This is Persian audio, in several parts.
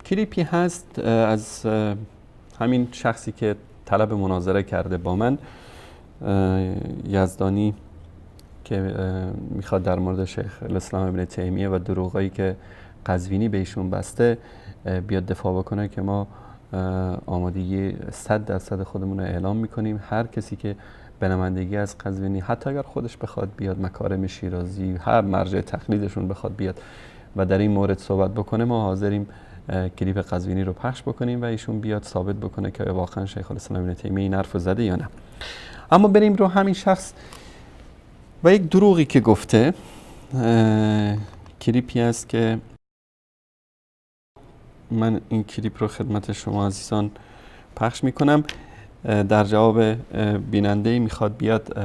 کلیپی هست از همین شخصی که طلب مناظره کرده با من، یزدانی، که میخواد در مورد شیخ الاسلام ابن تیمیه و دروغایی که قزوینی بهشون بسته بیاد دفاع بکنه، که ما آمادگی 100% خودمون رو اعلام میکنیم. هر کسی که به نمایندگی از قزوینی، حتی اگر خودش بخواد بیاد، مکارم شیرازی، هر مرجع تقلیدشون بخواد بیاد و در این مورد صحبت بکنه، ما حاضریم کلیپ قزوینی رو پخش بکنیم و ایشون بیاد ثابت بکنه که واقعا شیخ الاسلام ابن تیمیه این حرف زده یا نه. اما بریم رو همین شخص و یک دروغی که گفته. کلیپی است که من این کلیپ رو خدمت شما عزیزان پخش میکنم. در جواب بیننده میخواد بیاد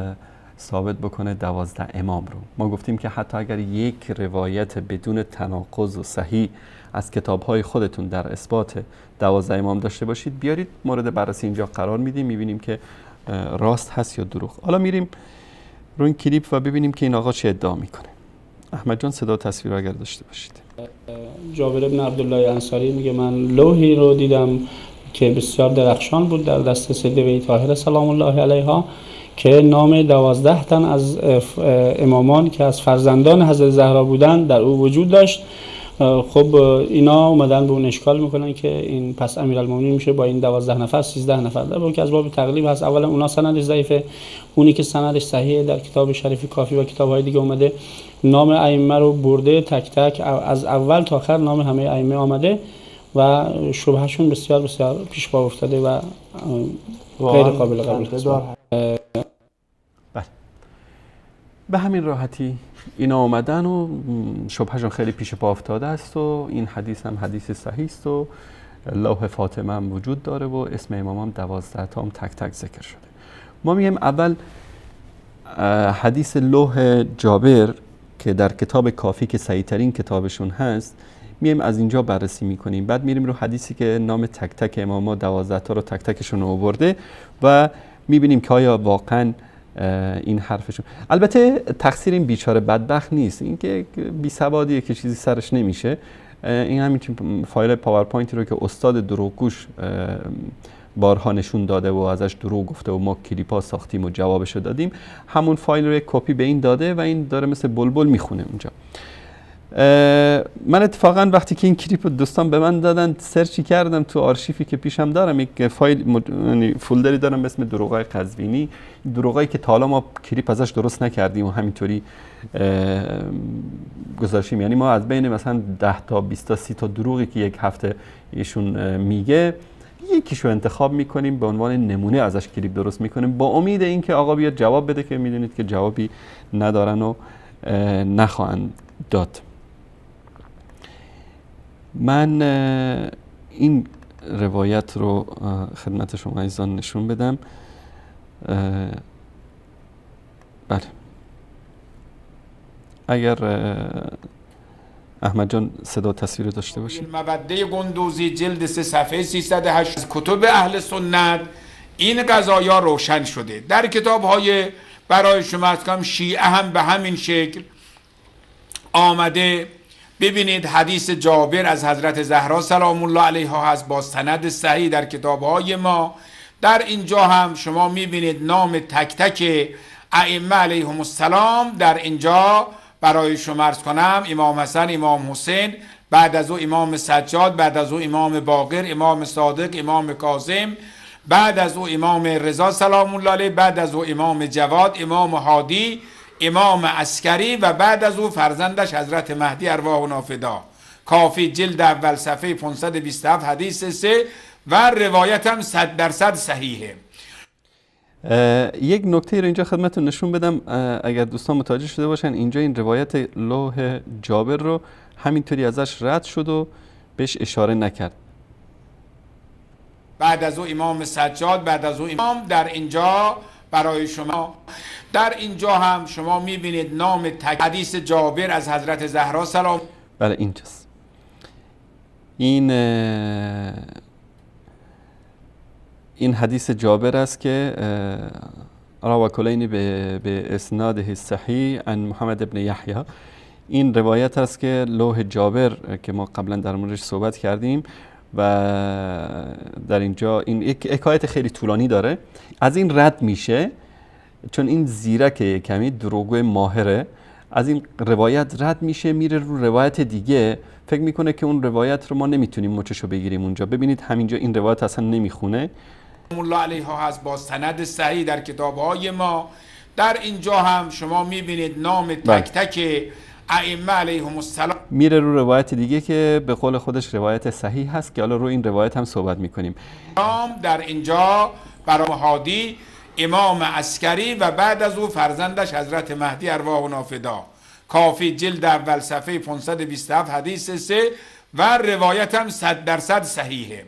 ثابت بکنه 12 امام رو. ما گفتیم که حتی اگر یک روایت بدون تناقض و صحیح از کتاب‌های خودتون در اثبات 12 امام داشته باشید، بیارید مورد بررسی اینجا قرار میدیم، میبینیم که راست هست یا دروغ. حالا میریم رو این کلیپ و ببینیم که این آقا چه ادعا میکنه. احمد جان صدا تصویر اگر داشته باشید. جابر بن عبدالله انصاری میگه من لوحی رو دیدم که بسیار درخشان بود در دست سیده طاهره سلام الله علیها، که نام 12 تن از امامان که از فرزندان حضرت زهرا بودن در او وجود داشت. خب اینا اومدن به اون اشکال میکنن که این پس امیرالمومنین میشه با این 12 نفر 13 نفر، در اون که از باب تقلیب هست. اولا اونا سندش ضعیفه، اونی که سندش صحیحه در کتاب شریف کافی و کتاب‌های دیگه اومده نام ائمه رو برده، تک تک از اول تا آخر نام همه ائمه آمده و شبهشون بسیار بسیار پیش پا افتاده و غیر قابل قبول. به همین راحتی اینا آمدن و شبهشون خیلی پیش پا افتاده است و این حدیث هم حدیث صحیح است و لوح فاطمه هم وجود داره و اسم امام هم 12 تا هم تک تک ذکر شده. ما میگیم اول حدیث لوح جابر که در کتاب کافی که صحیح ترین کتابشون هست میایم از اینجا بررسی میکنیم، بعد میریم رو حدیثی که نام تک تک اماما 12 تا رو تک تکشون رو آورده و میبینیم که آیا واقعا این حرفشون. البته تقصیر این بیچاره بدبخت نیست، این که بی سوادیه که چیزی سرش نمیشه. این همین فایل پاورپوینتی رو که استاد دروغگوش بارها نشون داده و ازش دروغ گفته و ما کلیپا ساختیم و جوابشو دادیم، همون فایل رو یک کپی به این داده و این داره مثل بلبل میخونه اونجا. من اتفاقا وقتی که این کلیپ رو دوستان به من دادن سرچی کردم تو آرشیفی که پیشم دارم، یک فایل فولدری دارم به اسم دروغای قزوینی، دروغایی که تا حالا ما کلیپ ازش درست نکردیم و همینطوری گذاشتیم. یعنی ما از بین مثلا 10 تا 20 تا 30 تا دروغی که یک هفته ایشون میگه یکیشو انتخاب میکنیم به عنوان نمونه ازش کلیپ درست میکنیم با امید اینکه آقا بیاد جواب بده، که میدونید که جوابی ندارن و نخواهند داد. من این روایت رو خدمت شما عزیزان نشون بدم. بله، اگر احمد جان صدا تصویر داشته باشید. مبده گندوزی جلد 3 صفحه 308 از کتب اهل سنت این قضایا روشن شده. در کتاب های برای شما از کم شیعه هم به همین شکل آمده. ببینید حدیث جابر از حضرت زهرا سلام الله علیها هست با سند صحیح در کتاب‌های ما. در اینجا هم شما میبینید نام تک تک ائمه علیهم السلام در اینجا برای شما عرض کنم: امام حسن، امام حسین، بعد از او امام سجاد، بعد از او امام باقر، امام صادق، امام کاظم، بعد از او امام رضا سلام الله علیه، بعد از او امام جواد، امام هادی، امام عسکری و بعد از او فرزندش حضرت مهدی ارواح نافدا. کافی جلد اول صفحه 527 حدیث 3 و روایت هم 100% صحیحه. یک نکته رو اینجا خدمتتون نشون بدم اگر دوستان متوجه شده باشن، اینجا این روایت لوح جابر رو همینطوری ازش رد شد و بهش اشاره نکرد. بعد از او امام سجاد، بعد از او امام در اینجا برای شما. در اینجا هم شما میبینید نام حدیث جابر از حضرت زهرا سلام. بله اینجاست. این حدیث جابر است که رواه کلینی به اسناده صحیح عن محمد ابن یحیی. این روایت است که لوح جابر که ما قبلا در موردش صحبت کردیم و در اینجا این حکایت خیلی طولانی داره. از این رد میشه چون این زیرک کمی دروغگوی ماهره، از این روایت رد میشه میره رو روایت دیگه، فکر میکنه که اون روایت رو ما نمیتونیم مچشو بگیریم اونجا. ببینید همینجا این روایت اصلا نمیخونه. الله علیها هست با سند صحیح در کتاب‌های ما. در اینجا هم شما میبینید نام تک تک ائمه علیهم السلام میره رو روایت دیگه که به قول خودش روایت صحیح هست که حالا رو این روایت هم صحبت میکنیم. در اینجا برای هادی امام عسکری و بعد از او فرزندش حضرت مهدی ارواح نافدا. کافی جلد اول صفحه 527 حدیث 3 و روایت هم 100% صحیحه.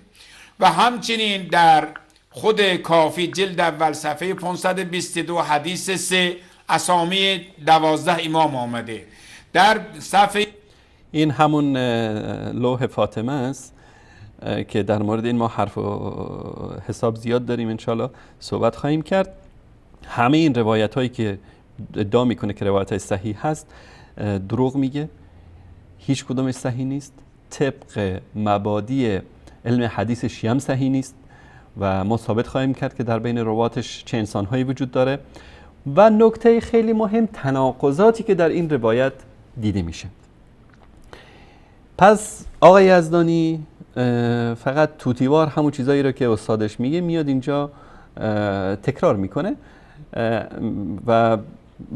و همچنین در خود کافی جلد اول صفحه 522 حدیث 3 اسامی 12 امام آمده. در صفحه این همون لوح فاطمه است که در مورد این ما حرف و حساب زیاد داریم، انشالله صحبت خواهیم کرد. همه این روایت هایی که ادعا میکنه که روایت های صحیح هست دروغ میگه، هیچ کدومش صحیح نیست، طبق مبادی علم حدیث شیعه هم صحیح نیست و ما ثابت خواهیم کرد که در بین رواتش چه انسانهایی وجود داره. و نکته خیلی مهم تناقضاتی که در این روایت دیده میشه. پس آقای یزدانی فقط توتیوار همون چیزایی رو که استادش میگه میاد اینجا تکرار میکنه و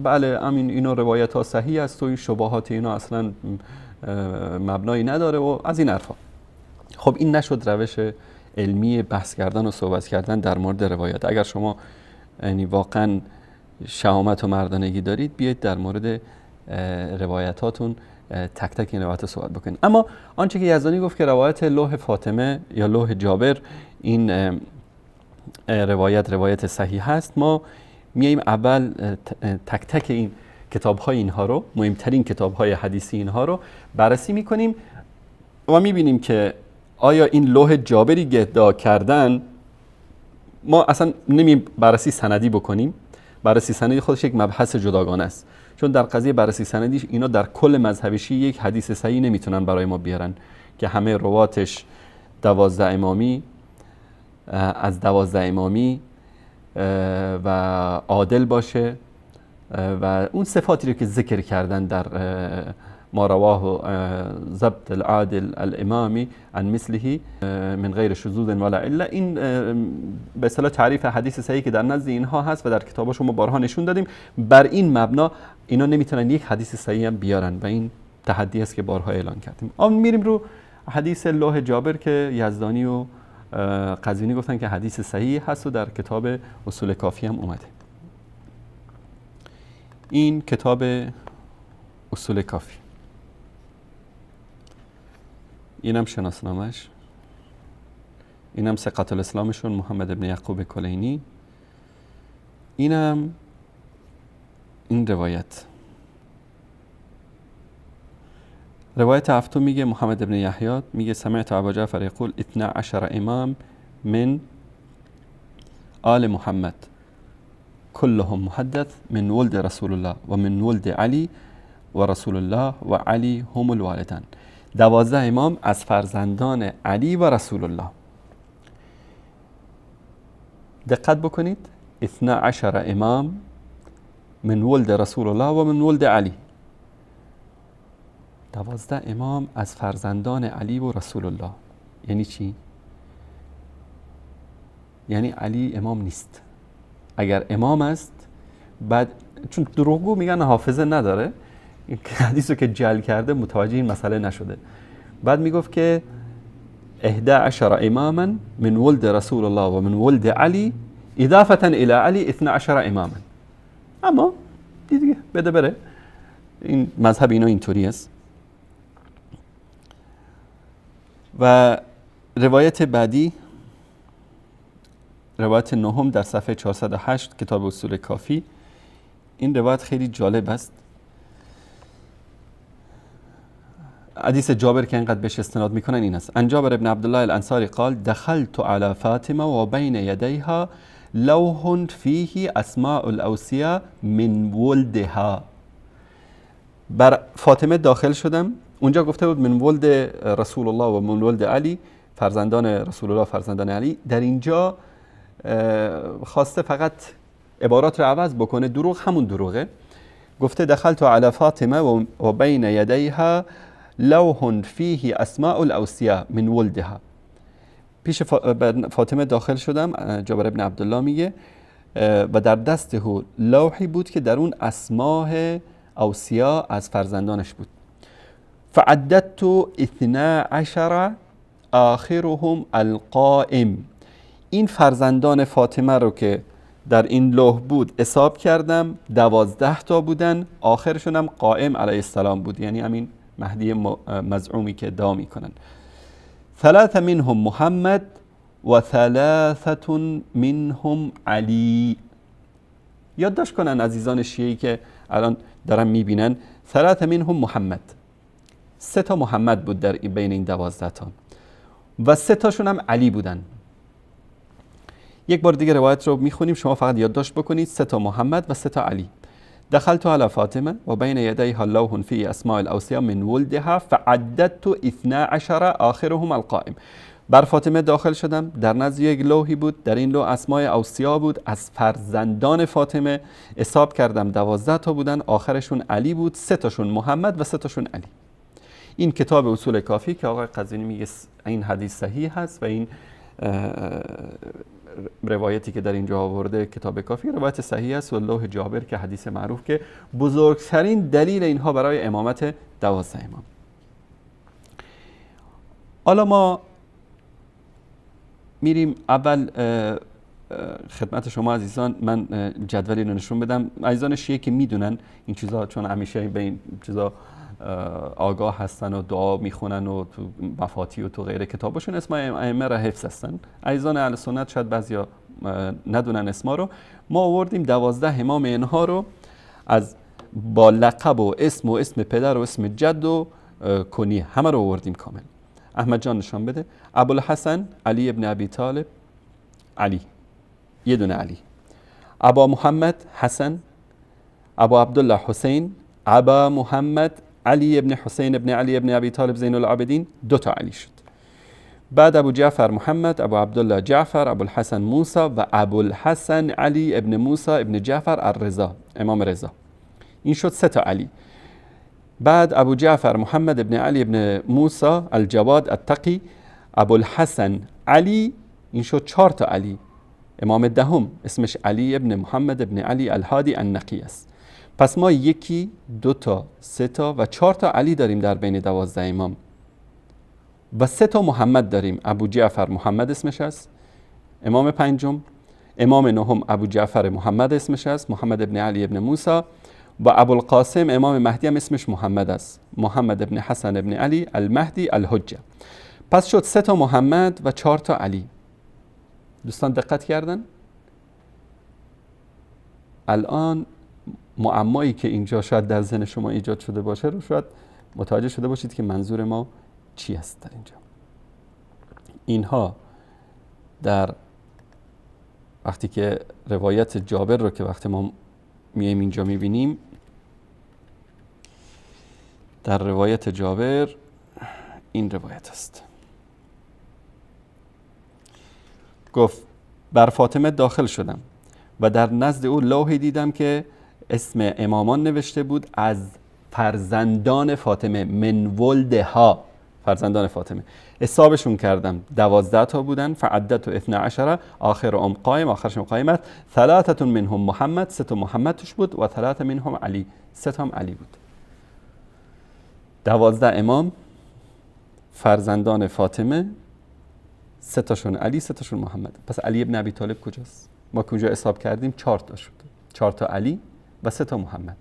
بله همین اینا روایت ها صحیح است و این شباهات اینا اصلا مبنایی نداره و از این حرفا. خب این نشد روش علمی بحث کردن و صحبت کردن در مورد روایات. اگر شما یعنی واقعا شهامت و مردانگی دارید بیایید در مورد روایتاتون تک تک این روایت صحبت بکنید. اما آنچه که یزدانی گفت که روایت لوح فاطمه یا لوح جابر این روایت صحیح هست، ما میایم اول تک تک این کتاب‌های اینها رو، مهمترین کتاب‌های حدیثی اینها رو بررسی میکنیم و میبینیم که آیا این لوح جابری که ادعا کردن، ما اصلا نمیم بررسی سندی بکنیم. بررسی سندی خودش یک مبحث جداگانه است، چون در قضیه بررسی سندی اینا در کل مذهب شیعه یک حدیث صحیح نمیتونن برای ما بیارن که همه رواتش 12 امامی از 12 امامی و عادل باشه و اون صفاتی رو که ذکر کردن در ما رواه ضبط العادل الامامی عن مثله من غیر شذوذ ولا عله. این به اصطلاح تعریف حدیث صحیح که در نزد اینها هست و در کتاباشون ما بارها نشون دادیم. بر این مبنا اینا نمیتونن یک حدیث صحیح هم بیارن و این تحدی است که بارها اعلان کردیم. اما میریم رو حدیث لوح جابر که یزدانی و قزوینی گفتن که حدیث صحیح هست و در کتاب اصول کافی هم اومده. این کتاب اصول کافی، اینم شناسنامش، اینم ثقة الاسلامشون محمد ابن یعقوب کلینی، اینم این روایت هفتم میگه محمد ابن یحیی میگه سمعت ابا جعفر یقول 12 امام من آل محمد كلهم محدث من ولد رسول الله و من ولد علی و رسول الله و علی هم الوالدان. 12 امام از فرزندان علی و رسول الله. دقت بکنید 12 امام من ولد رسول الله و من ولد علی. 12 امام از فرزندان علی و رسول الله. یعنی چی؟ یعنی علی امام نیست. اگر امام است بعد چون دروغگو میگن حافظه نداره، این حدیثو که جعل کرده متوجه این مسئله نشده. بعد میگفت که 11 اماما من ولد رسول الله و من ولد علی اضافه الى علی 12 اماما. اما دیگه بده بره، این مذهب اینا اینطوری است. و روایت بعدی روایت نهم در صفحه 408 کتاب اصول کافی. این روایت خیلی جالب است. حدیث جابر که اینقدر بهش استناد میکنن این است: عن جابر بن عبدالله الانصاری قال دخلت على فاطمه و بین یدیها لوح فیه اسماء الاوصیاء من ولدها. بر فاطمه داخل شدم، اونجا گفته بود من ولد رسول الله و من ولد علی، فرزندان رسول الله فرزندان علی. در اینجا خواسته فقط عبارات رو عوض بکنه، دروغ همون دروغه. گفته دخلت على فاطمه و بین یدیها لوح فیه اسماء الاوصیاء من ولدها. پیش فاطمه داخل شدم، جابر بن عبدالله میگه، و در دست او لوحی بود که در اون اسماء اوصیا از فرزندانش بود. فعددت 12 آخرهم القائم. این فرزندان فاطمه رو که در این لوح بود حساب کردم، 12 تا بودن، آخرشون هم قائم علیه السلام بود، یعنی همین مهدی مزعومی که ادعا میکنن. 3 منهم محمد و 3 منهم علی. یادداشت کنن عزیزان شیعی که الان دارن میبینن، 3 منهم محمد، 3 تا محمد بود در بین این 12 تا و 3 تاشون هم علی بودن. یک بار دیگه روایت رو میخونیم، شما فقط یادداشت بکنید: 3 تا محمد و 3 تا علی. دخلت على فاطمه و بین یدیها لوح فی اسماء الاوصیاء من ولدها فعددت 12 آخرهم القائم. بر فاطمه داخل شدم، در نزد یک لوحی بود، در این لوح اسماء اوصیا بود از فرزندان فاطمه، حساب کردم 12 تا بودن، آخرشون علی بود، 3 تاشون محمد و 3 تاشون علی. این کتاب اصول کافی که آقای قزوینی میگه این حدیث صحیح هست و این روایتی که در اینجا آورده کتاب کافی روایت صحیح است و لوح جابر که حدیث معروف که بزرگترین دلیل اینها برای امامت 12 امام. حالا ما میریم اول خدمت شما عزیزان من جدولی رو نشون بدم. عزیزان شیعه که میدونن این چیزا، چون همیشه به این چیزا آگاه هستن و دعا میخونن و تو مفاتی و تو غیر کتابشون اسم ائمه را حفظ هستن. عزیزان اهل سنت شاید بعضیا ندونن اسما رو. ما آوردیم 12 امام اینها رو از با لقب و اسم پدر و اسم جد و کنیه همه رو آوردیم کامل. احمد جان نشان بده. ابوالحسن علی ابن ابی طالب، علی، یه دونه علی. ابا محمد حسن، ابا عبدالله حسین، ابا محمد علی ابن حسین ابن علی ابن ابی طالب زین العابدین، 2 تا علی شد. بعد ابو جعفر محمد، ابو عبدالله جعفر، ابو الحسن موسی و ابو الحسن علی ابن موسی ابن جعفر الرضا، امام رضا. این شد 3 تا علی. بعد ابو جعفر محمد ابن علی ابن موسی الجواد التقی، ابو الحسن علی، این شد 4 تا علی. امام دهم اسمش علی ابن محمد ابن علی الهادی النقی است. پس ما 1، 2 تا، 3 تا و 4 تا علی داریم در بین 12 امام و 3 تا محمد داریم. ابو جعفر محمد اسمش است، امام پنجم. امام نهم ابو جعفر محمد اسمش است، محمد ابن علی ابن موسی. و ابو القاسم امام مهدی هم اسمش محمد است، محمد ابن حسن ابن علی المهدی الحجه. پس شد 3 تا محمد و 4 تا علی. دوستان دقت کردن؟ الان معمایی که اینجا شاید در ذهن شما ایجاد شده باشه رو شاید متوجه شده باشید که منظور ما چی است در اینجا. اینها در وقتی که روایت جابر رو که وقتی ما میایم اینجا میبینیم، در روایت جابر این روایت است. گفت بر فاطمه داخل شدم و در نزد او لوحی دیدم که اسم امامان نوشته بود از فرزندان فاطمه، من ولدها، فرزندان فاطمه. حسابشون کردم 12 تا بودن. فعدت 12 آخرهم قائم، آخرشون قائمت. 3 منهم محمد، 3 تا محمد توش بود و 3 منهم علی، 3 تا هم علی بود. 12 امام فرزندان فاطمه، 3 تاشون علی، 3 تاشون محمد. پس علی ابن ابی طالب کجاست؟ ما کجا حساب کردیم 4 تا شد، 4 تا علی و 3 تا محمد.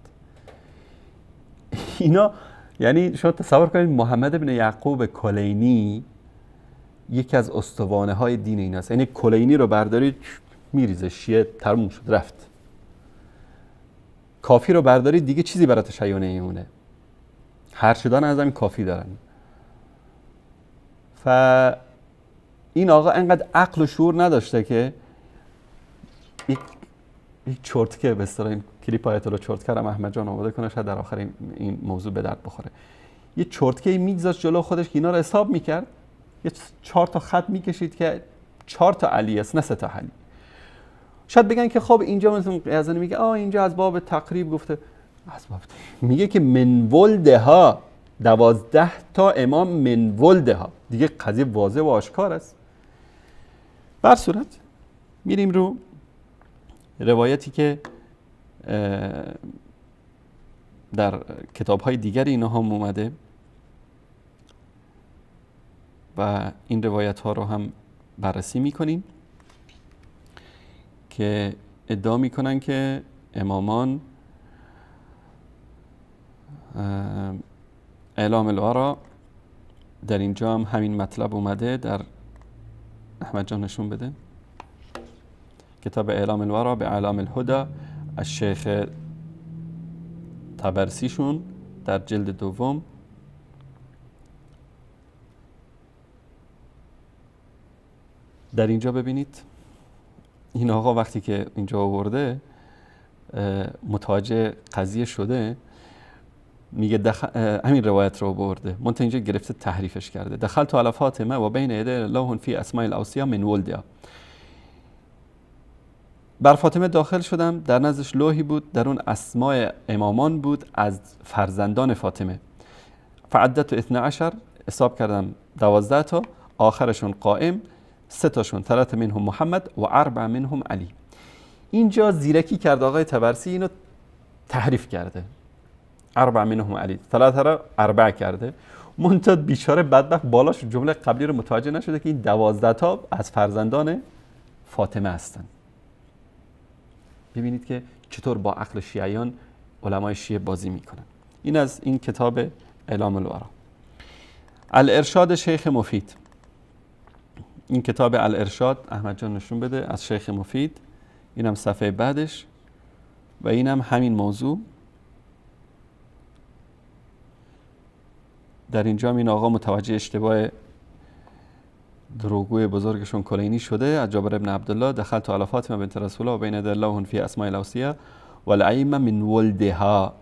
اینا یعنی شما تصور کنید محمد ابن یعقوب کلینی یکی از استوانه های دین این است. یعنی کلینی رو بردارید میریزه، شیعه تموم شد رفت. کافی رو بردارید دیگه چیزی برای تشیع نمیمونه. هر شدان از همین کافی دارن. این آقا انقدر عقل و شعور نداشته که یک چرتکه به اصطلاح این کلیپ آیت الله چرتکه رو احمد جان آماده کنه، شاید در آخر این موضوع به درد بخوره. یه چرتکه میگذاشت جلو خودش که اینا رو حساب میکرد، یه 4 تا خط میکشید که 4 تا علی است نه 3 تا علی. شاید بگن که خب اینجا مثلا یزدانی میگه اینجا از باب تقریب گفته، از باب میگه که من ولدها 12 تا امام من ولدها، دیگه قضیه واضح و آشکار است. بر صورت میریم رو روایتی که در کتاب‌های دیگر اینا هم اومده و این روایت ها رو هم بررسی میکنیم که ادعا میکنن که امامان اعلام الورا در اینجا هم همین مطلب اومده. در احمد جان نشون بده کتاب اعلام الورا به اعلام الهدى از شیخ طبرسیشون در جلد دوم در اینجا ببینید. این آقا وقتی که اینجا آورده متوجه قضیه شده، میگه همین روایت رو برده منتها اینجا گرفته تحریفش کرده. دخلت علی فاطمه و بین یدی الله فی اسماء الاوصیا من ولدها. بر فاطمه داخل شدم، در نزدش لوحی بود، در اون اسماء امامان بود از فرزندان فاطمه. فعدت 12 حساب کردم 12 تا، آخرشون قائم، 3 تاشون 3 منهم محمد و 4 منهم علی. اینجا زیرکی کرد آقای طبرسی، اینو تحریف کرده. 4 منهم علی، 3 را 4 کرده. منتها بیچاره بدبخت بالاش جمله قبلی رو متوجه نشده که این 12 تا از فرزندان فاطمه هستن. ببینید که چطور با عقل شیعیان علمای شیعه بازی میکنن. این از این کتاب اعلام الورا. الارشاد شیخ مفید، این کتاب الارشاد احمد جان نشون بده از شیخ مفید، اینم صفحه بعدش و اینم همین موضوع. در اینجا این آقا متوجه اشتباه دروغگوی بزرگشون کلینی شده. از جابر ابن عبدالله دخلت علی فاطمه بنت رسول الله و بین یدی الله فی اسماء الاوصیا والائمه من ولدها،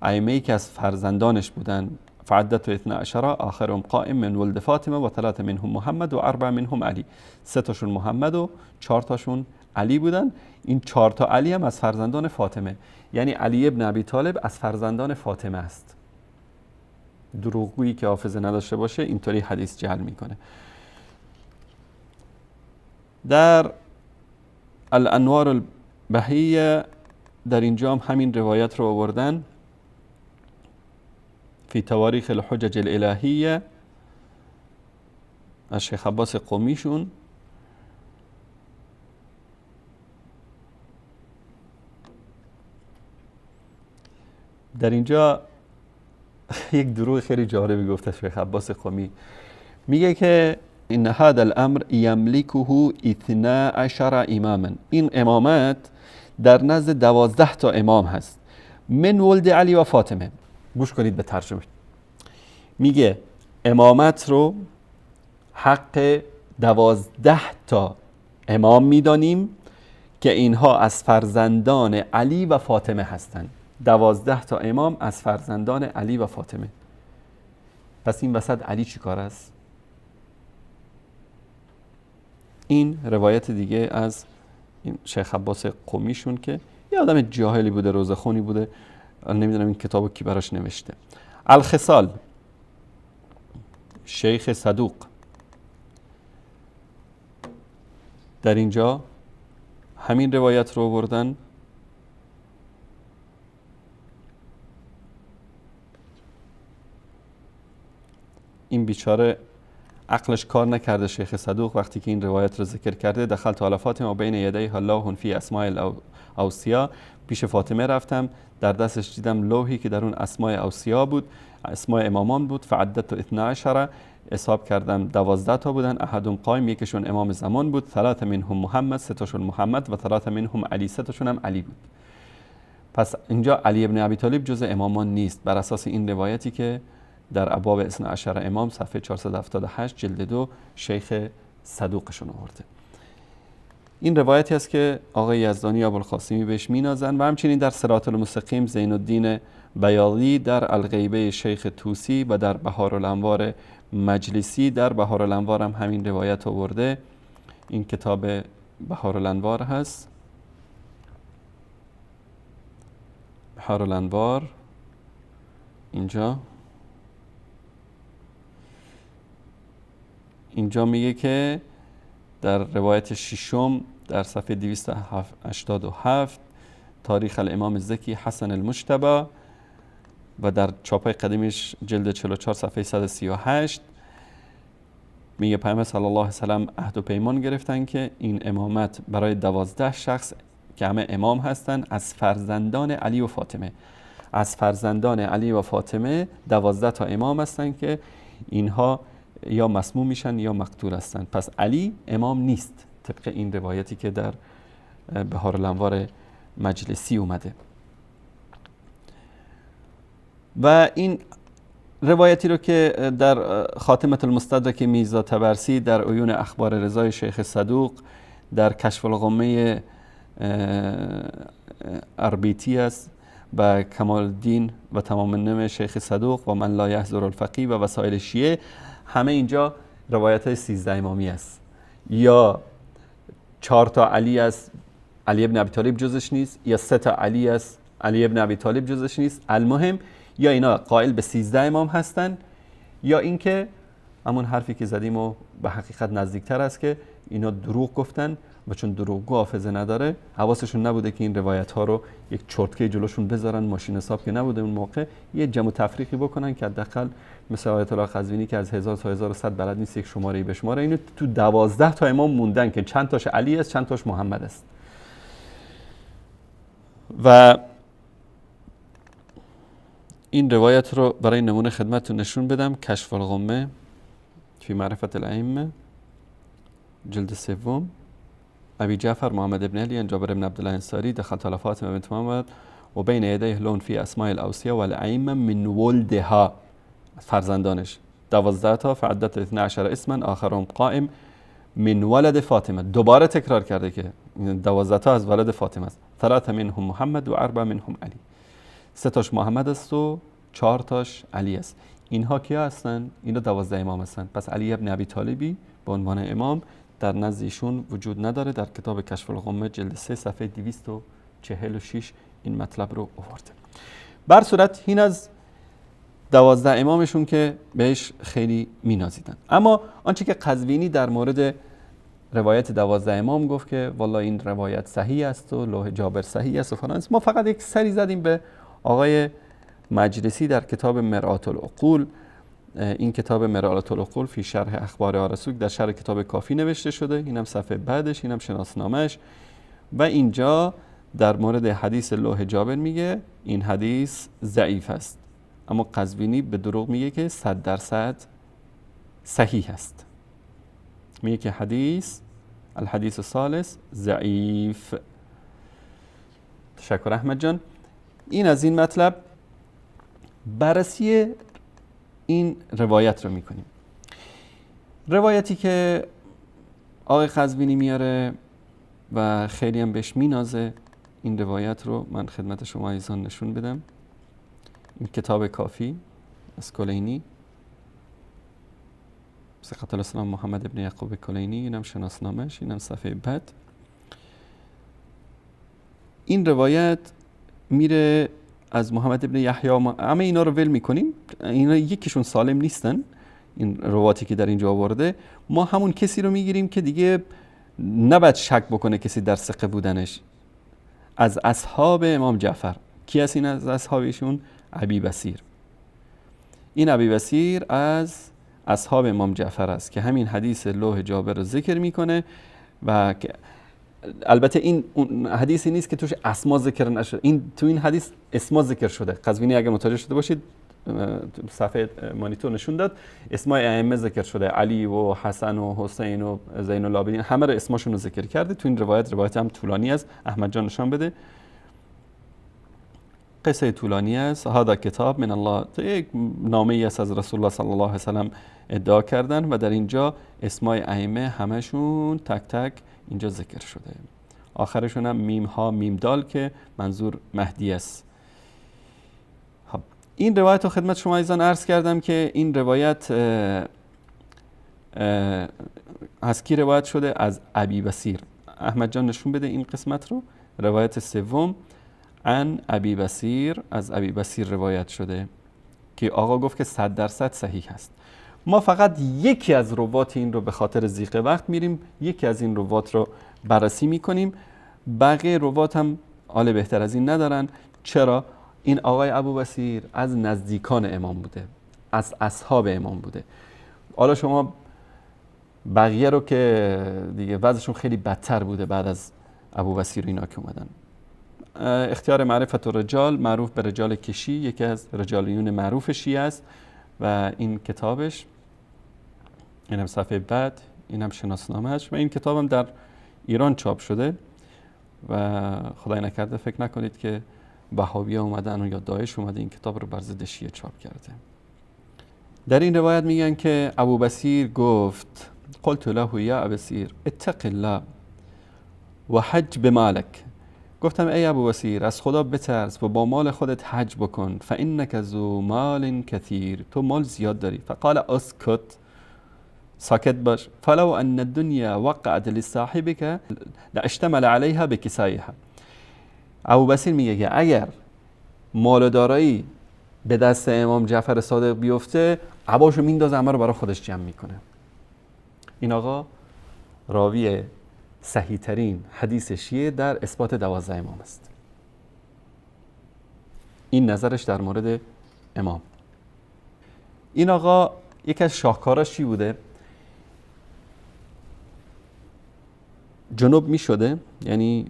ائمه‌ای که از فرزندانش بودن. فعدت 12 آخرهم قائم من ولد فاطمه و 3 منهم محمد و 4 منهم علی. 3 تاشون محمد و 4 تاشون علی بودن. این 4 تا علی هم از فرزندان فاطمه، یعنی علی ابن ابی طالب از فرزندان فاطمه است. دروغگویی که حافظه نداشته باشه اینطوری حدیث جعل میکنه. در الانوار البهیه در اینجا هم همین روایت رو آوردن. فی تواریخ الحجج الالهیه از شیخ عباس قمیشون. در اینجا یک دروغ خیلی جالبی گفته شیخ عباس قمی، میگه که این هذا الامر یملکه 12 اماما، این امامت در نزد 12 تا امام هست. من ولد علی و فاطمه. گوش کنید به ترجمه. میگه امامت رو حق 12 تا امام میدانیم که اینها از فرزندان علی و فاطمه هستند. 12 تا امام از فرزندان علی و فاطمه. پس این وسط علی چی کار است؟ این روایت دیگه از این شیخ عباس قمیشون که یه آدم جاهلی بوده، روزخونی بوده، نمیدونم این کتابو کی براش نوشته. الخصال شیخ صدوق در اینجا همین روایت رو آوردن. این بیچاره عقلش کار نکرده شیخ صدوق وقتی که این روایت رو ذکر کرده، دخلت علی فاطمه و بین یدیها لوح فی اسماء الاوصیا، پیش فاطمه رفتم در دستش دیدم لوحی که در اون اسماء اوصیا بود، اسماء امامان بود. فعدت 12 حساب کردم 12 تا بودن. احدهم قائم، یکیشون امام زمان بود. 3 منهم محمد، 3 تاشون محمد، و 3 منهم علی، 3 تاشون هم علی بود. پس اینجا علی ابن ابی طالب جز امامان نیست بر اساس این روایتی که در ابواب 12 امام صفحه 478 جلد 2 شیخ صدوقشون آورده. این روایتی است که آقای یزدانی ابوالقاسمی بهش مینازن. و همچنین در صراط المستقیم زین الدین بیاضی در الغیبه شیخ طوسی و در بهارالانوار مجلسی در بهارالانوار هم همین روایت آورده. این کتاب بهارالانوار هست، بهارالانوار اینجا میگه که در روایت ششم در صفحه 287 تاریخ الامام الزکی حسن المجتبی، و در چاپای قدیمش جلد 44 صفحه 138 میگه پیامبر صلی الله علیه و سلم عهد و پیمان گرفتن که این امامت برای 12 شخص که همه امام هستن از فرزندان علی و فاطمه، از فرزندان علی و فاطمه 12 تا امام هستن که اینها یا مسموم میشن یا مقتول هستن. پس علی امام نیست طبق این روایتی که در بهارالانوار مجلسی اومده. و این روایتی رو که در خاتمه المستدرک میرزا طبرسی در عیون اخبار رضای شیخ صدوق در کشف الغمه اربیتی است و کمال الدین و تمام النم شیخ صدوق و من لا یحضر الفقیه و وسایل شیعه، همه اینجا روایت های 13 امامی است. یا 4 تا علی است، علی ابن ابی طالب جزش نیست، یا 3 تا علی است، علی ابن ابی طالب جزش نیست. المهم یا اینا قائل به 13 امام هستن، یا اینکه همون حرفی که زدیم و به حقیقت نزدیکتر است که اینا دروغ گفتن و چون دروغگو حافظه نداره حواسشون نبوده که این روایت ها رو یک چرتکه جلوشون بذارن، ماشین حساب که نبوده اون موقع، یه جمع و تفریقی بکنن که حداقل مثل آیت الله قزوینی که از 1000 تا 1100 بلد نیست یک شماره به شماره، اینو تو 12 تا امام موندن که چند تاش علی است چند تاش محمد است. و این روایت رو برای نمونه خدمتتون نشون بدم. کشف الغمه فی معرفت الائمه جلد 3 ابی جعفر محمد ابن علی جابر ابن عبدالله انصاری دخلت علی فاطمه بنت محمد و بین یدیه لون فی اسماء الاوصیه و الائمه من ولدها، فرزندانش 12 تا. فعدت 12 اسما آخرهم قائم من ولد فاطمه، دوباره تکرار کرده که 12 تا از ولد فاطمه است. 3 منهم محمد و 4 منهم علی، 3 تاش محمد است و 4 تاش علی است. اینها کیا هستن؟ اینا 12 امام هستن. پس علی ابن ابی طالبی به عنوان امام در نزد ایشون وجود نداره. در کتاب کشف الغمه جلد 3 صفحه 246 این مطلب رو آورده. بر صورت این از 12 امامشون که بهش خیلی مینازیدن. اما آنچه که قزوینی در مورد روایت 12 امام گفت که والله این روایت صحیح است و لوح جابر صحیح است و فلان است، ما فقط یک سری زدیم به آقای مجلسی در کتاب مرآت العقول. این کتاب مرآت العقول فی شرح اخبار آرسوک در شرح کتاب کافی نوشته شده، اینم صفحه بعدش، اینم شناسنامه‌اش. و اینجا در مورد حدیث لوح جابر میگه این حدیث ضعیف است، اما قزوینی به دروغ میگه که 100% صحیح است. میگه که الحدیث الثالث ضعیف. تشکر احمد جان. این از این مطلب. بررسی این روایت رو میکنیم. روایتی که آقای قزوینی میاره و خیلی هم بهش مینازه، این روایت رو من خدمت شما عزیزان نشون بدم. این کتاب کافی از کلینی، ثقة الاسلام محمد ابن یعقوب کلینی، اینم شناسنامه‌اش، اینم صفحه بعد. این روایت میره از محمد ابن یحیی. همه اینا رو ول میکنیم، اینا یکیشون سالم نیستن. این رواتی که در اینجا آورده، ما همون کسی رو میگیریم که دیگه نباید شک بکنه کسی در ثقه بودنش. از اصحاب امام جعفر. کی است این از اصحابشون؟ ابی بصیر. این ابی بصیر از اصحاب امام جعفر است که همین حدیث لوح جابر رو ذکر میکنه و البته این حدیثی نیست که توش اسما ذکر نشده. تو این حدیث اسما ذکر شده. قزوینی اگر متوجه شده باشید صفحه مانیتور نشون داد اسمای ائمه ذکر شده، علی و حسن و حسین و زین العابدین، همه رو اسماشون رو ذکر کرده. تو این روایت هم طولانی است، احمد جان نشان بده. قصه طولانی است. هذا کتاب من الله، یک نامه ای است از رسول الله صلی الله علیه و سلم ادعا کردن و در اینجا اسمای ائمه همشون تک تک اینجا ذکر شده. آخرشون هم میم ها میم دال که منظور مهدی است. خب این روایت رو خدمت شما عزیزان عرض کردم که این روایت از کی روایت شده؟ از ابی بصیر. احمد جان نشون بده این قسمت رو. روایت سوم عن ابی بصیر، از ابی بصیر روایت شده که آقا گفت که 100% صحیح هست. ما فقط یکی از روات این رو به خاطر ضیق وقت میریم یکی از این روات رو بررسی میکنیم. بقیه روات هم حال بهتر از این ندارن. چرا؟ این آقای ابو بصیر از نزدیکان امام بوده، از اصحاب امام بوده. حالا شما بقیه رو که دیگه وضعشون خیلی بدتر بوده بعد از ابو بصیر اینا که اومدن. اختیار معرفت الرجال، معروف به رجال کشی، یکی از رجالیون معروف شیعه است و این کتابش، اینم صفحه بعد، اینم شناسنامه‌اش و این کتابم در ایران چاپ شده و خدای نکرده فکر نکنید که وهابی‌ها اومدن و یا داعش اومده این کتاب رو بر ضد شیعه چاپ کرده. در این روایت میگن که ابو بصیر گفت قلت له یا ابو بصیر اتق الله و حج بمالک، گفتم ای ابو بصیر از خدا بترس و با مال خودت حج بکن، فانک ذو مال کثیر، تو مال زیاد داری. فقال اسکت، ساکت باش، فلو ان الدنیا وقعت لصاحبك لاشتمل عليها بکسایها. ابو بصیر میگه که اگر مال و دارایی به دست امام جعفر صادق بیفته عباشو میندازه همه رو برای خودش جمع میکنه. این آقا راوی صحیح ترین حدیث شیعه در اثبات 12 امام است. این نظرش در مورد امام. این آقا یکی از شاهکاراش چی بوده؟ جنوب می شده، یعنی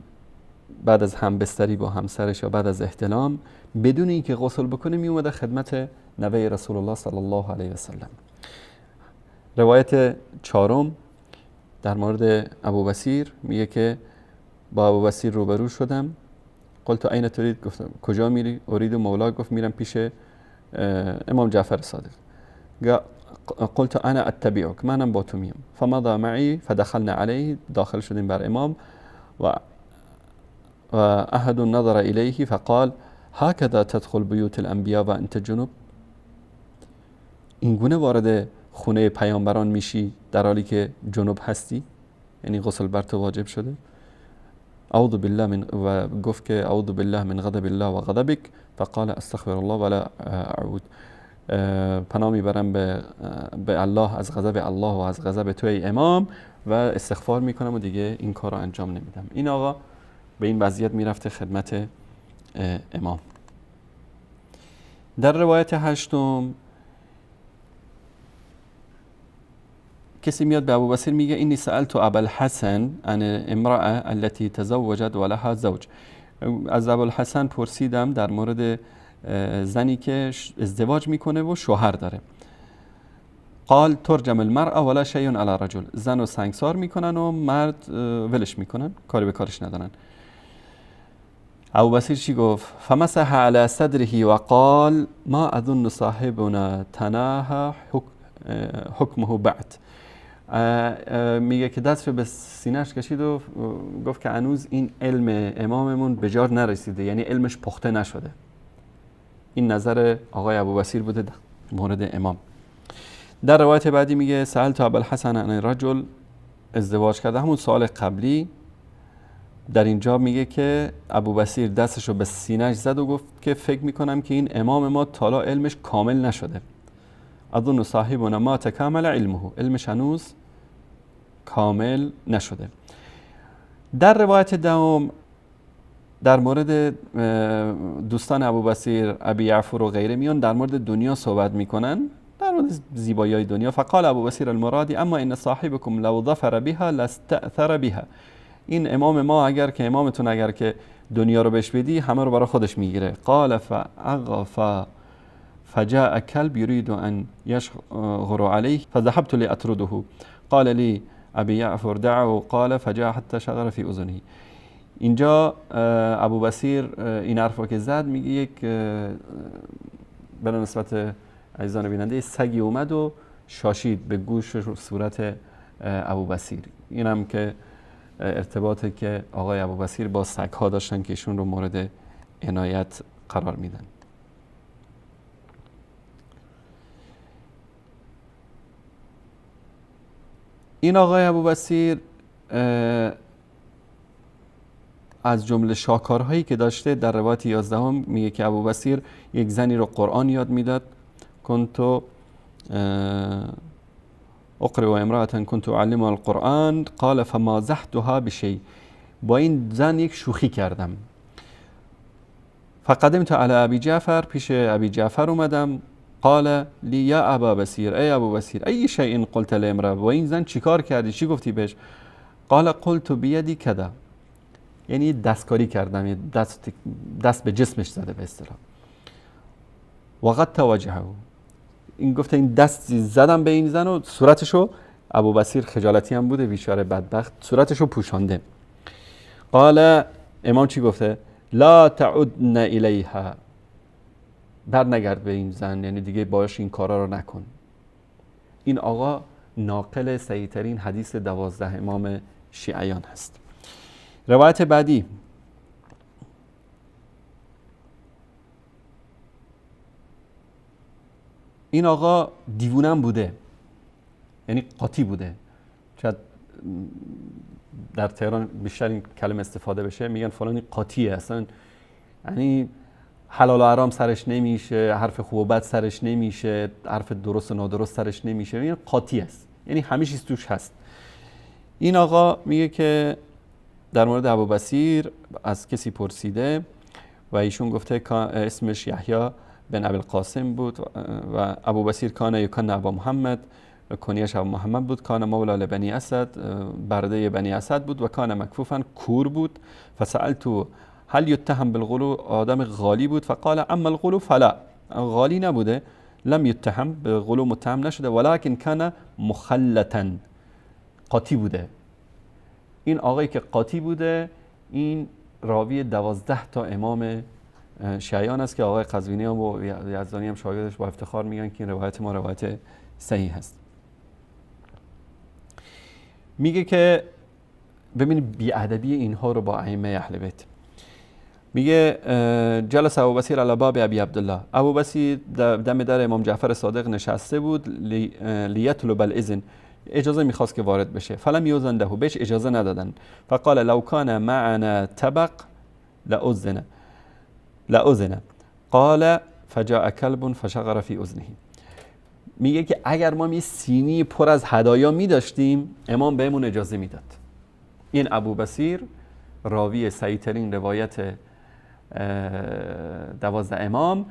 بعد از همبستری با همسرش یا بعد از احتلام بدون اینکه غسل بکنه می اومده خدمت نوه رسول الله صلی الله علیه و سلم. روایت چهارم در مورد ابو بصیر میگه که با ابو بصیر روبرو شدم، قلت این ترید، گفتم کجا میری؟ ارید مولا، گفت میرم پیش امام جعفر صادق. قلت انا اتبعک، منم با تو میام. فمضى معي فدخلنا عليه، داخل شدیم بر امام و احد نظر الیه فقال هكذا تدخل بیوت الانبیاء و انت جنوب، این گونه وارد خونه پیامبران میشی در حالی که جنوب هستی، یعنی غسل بر تو واجب شده. اعوذ بالله من، و گفت که اعوذ بالله من غضب الله و غضبک، فقال استغفر الله ولا اعود، پناه میبرم به الله از غضب الله و از غضب تو ای امام و استغفار میکنم و دیگه این کار رو انجام نمیدم. این آقا به این وضعیت میرفته خدمت امام. در روایت هشتم کسی میاد به ابو بصیر میگه اینی سألت ابا الحسن عن امرأة التي تزوجت ولها زوج، از ابو الحسن پرسیدم در مورد زنی که ازدواج میکنه و شوهر داره. قال ترجم المرأة ولا شيء على رجل، زن رو سنگسار میکنن و مرد ولش میکنن، کاری به کارش ندارن. ابو بصیر چی گفت؟ فمسح على صدره وقال ما اظن صاحبنا تناهى حکمه بعد، میگه که دست رو به سینه‌اش کشید و گفت که هنوز این علم اماممون به جار نرسیده، یعنی علمش پخته نشده. این نظر آقای ابو بصیر بوده در مورد امام. در روایت بعدی میگه سألت ابا الحسن عن رجل، ازدواج کرده، همون سوال قبلی. در اینجا میگه که ابو بصیر دستش رو به سینه‌اش زد و گفت که فکر میکنم که این امام ما تالا علمش کامل نشده. اظن صاحبنا ما تکامل علمه، علمش هنوز کامل نشده. در روایت دوم در مورد دوستان ابو بصیر، ابی یعفور و غیره میان در مورد دنیا صحبت میکنن، در مورد زیبایی دنیا. فقال ابو بصیر المرادی اما ان صاحبكم لو ظفر بها لاستأثر بها. این امام ما اگر که دنیا رو بهش بدی همه رو برای خودش میگیره. قال فاغفى فجاء كلب يريد ان يشغر عليه فذهبت لاطرده قال لي ابي جعفر دعه قال فجاء حتى شغر في اذنه. اینجا ابو بصیر این حرفو که زد میگه یک به نسبت عزیزان بیننده سگی اومد و شاشید به گوش و صورت ابو بصیر. اینم که ارتباطی که آقای ابو بصیر با سگ‌ها داشتن که ایشون رو مورد عنایت قرار میدن. این آقای ابو بصیر از جمله شاکارهایی که داشته در روایت 11 میگه که ابو بصیر یک زنی رو قرآن یاد میداد. کنتو اقرأ امرأة كنت اعلمها القرآن قال فمازحتها بشيء. با این زن یک شوخی کردم. فقدمت على ابي جعفر، پیش ابی جعفر اومدم. قال لی یا ابا بصیر، ای ابو بصیر ای شیء قلت لامرأة، با این زن چیکار کردی، چی گفتی بهش؟ قال قلت بیدی کذا، یعنی دستکاری کردم، دست به جسمش زده به اصطلاح. وقد وجهه، این گفته این دست زدم به این زن و صورتشو، ابو بصیر خجالتی هم بوده بیچاره بدبخت، صورتشو پوشانده. قال امام چی گفته؟ لا تعدن الیها، بر نگرد به این زن، یعنی دیگه باش این کارا رو نکن. این آقا ناقل صحیح‌ترین حدیث 12 امام شیعیان هست. روایت بعدی، این آقا دیوونم بوده، یعنی قاطی بوده. شاید در تهران بیشتر این کلمه استفاده بشه، میگن فلانی قاطیه، اصلا یعنی حلال و حرام سرش نمیشه، حرف خوب و بد سرش نمیشه، حرف درست و نادرست سرش نمیشه، یعنی قاطی است، یعنی همه چیز توش هست. این آقا میگه که در مورد ابو بصیر از کسی پرسیده و ایشون گفته اسمش یحیی بن ابی القاسم بود و ابو بصیر کان یکن ابا محمد، کنیش ابو محمد بود. کان مولا لبنی اسد، برده بنی اسد بود و کان مکفوفا، کور بود. فسألتو هل یتهم بالغلو، آدم غالی بود. فقال اما الغلو فلا، غالی نبوده، لم یتهم به غلو متهم نشده، ولکن کان مخلطا، قاطی بوده. این آقایی که قاطی بوده این راوی 12 تا امام شیعیان است که آقای قزوینی و یزدانی هم شاگردش با افتخار میگن که این روایت ما روایت صحیح هست. میگه که ببینید بی‌ادبی اینها رو با ائمه اهل بیت. میگه جلس ابو بصیر علی باب ابی عبدالله، ابو بصیر دم در امام جعفر صادق نشسته بود. لیطلب الاذن، اجازه میخواست که وارد بشه. فلم یوزن له، بهش اجازه ندادن. فقال لو کان معنا طبق لأذن. قال فجاء كلب فشغر في اذنه. میگه که اگر ما یه سینی پر از هدایا میداشتیم امام بهمون اجازه میداد. این ابو بصیر راوی صحیح‌ترین روایت 12 امام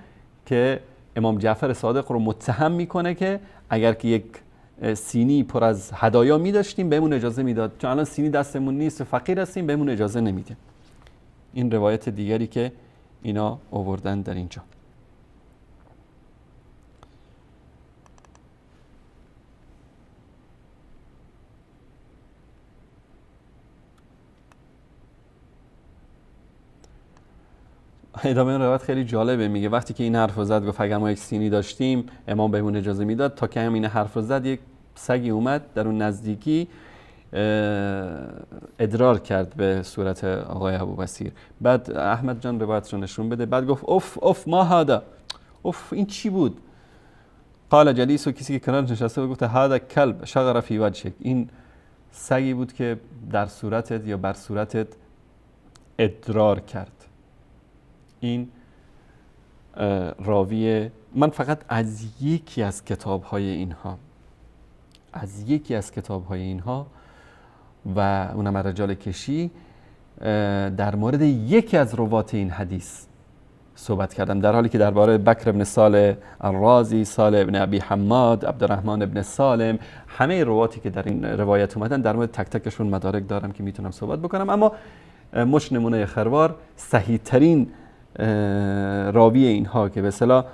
که امام جعفر صادق رو متهم میکنه که اگر که یک سینی پر از هدایا میداشتیم بهمون اجازه میداد، چون الان سینی دستمون نیست و فقیر هستیم بهمون اجازه نمیده. این روایت دیگری که اینا آوردن در اینجا. ادامه این روایت خیلی جالبه. میگه وقتی که این حرف رو زد، گفت اگر ما یک سینی داشتیم امام بهمون اجازه میداد، تا که همین حرف رو زد یک سگی اومد در اون نزدیکی ادرار کرد به صورت آقای ابو بصیر. بعد احمد جان روایت رو نشون بده. بعد گفت اف ما هذا، اف این چی بود؟ قال جلیس، و کسی که کنار نشسته بود گفت هذا کلب شغر فی وجهک، این سگی بود که در صورتت یا بر صورتت ادرار کرد. این راوی، من فقط از یکی از کتاب‌های اینها و اونم رجال کشی در مورد یکی از روات این حدیث صحبت کردم، در حالی که درباره بکر ابن صالح الرازی، صالح ابن ابی حماد، عبدالرحمن ابن سالم، همه رواتی که در این روایت اومدن در مورد تک تکشون مدارک دارم که میتونم صحبت بکنم. اما مش نمونه خروار صحیح ترین راوی اینها که به اصطلاح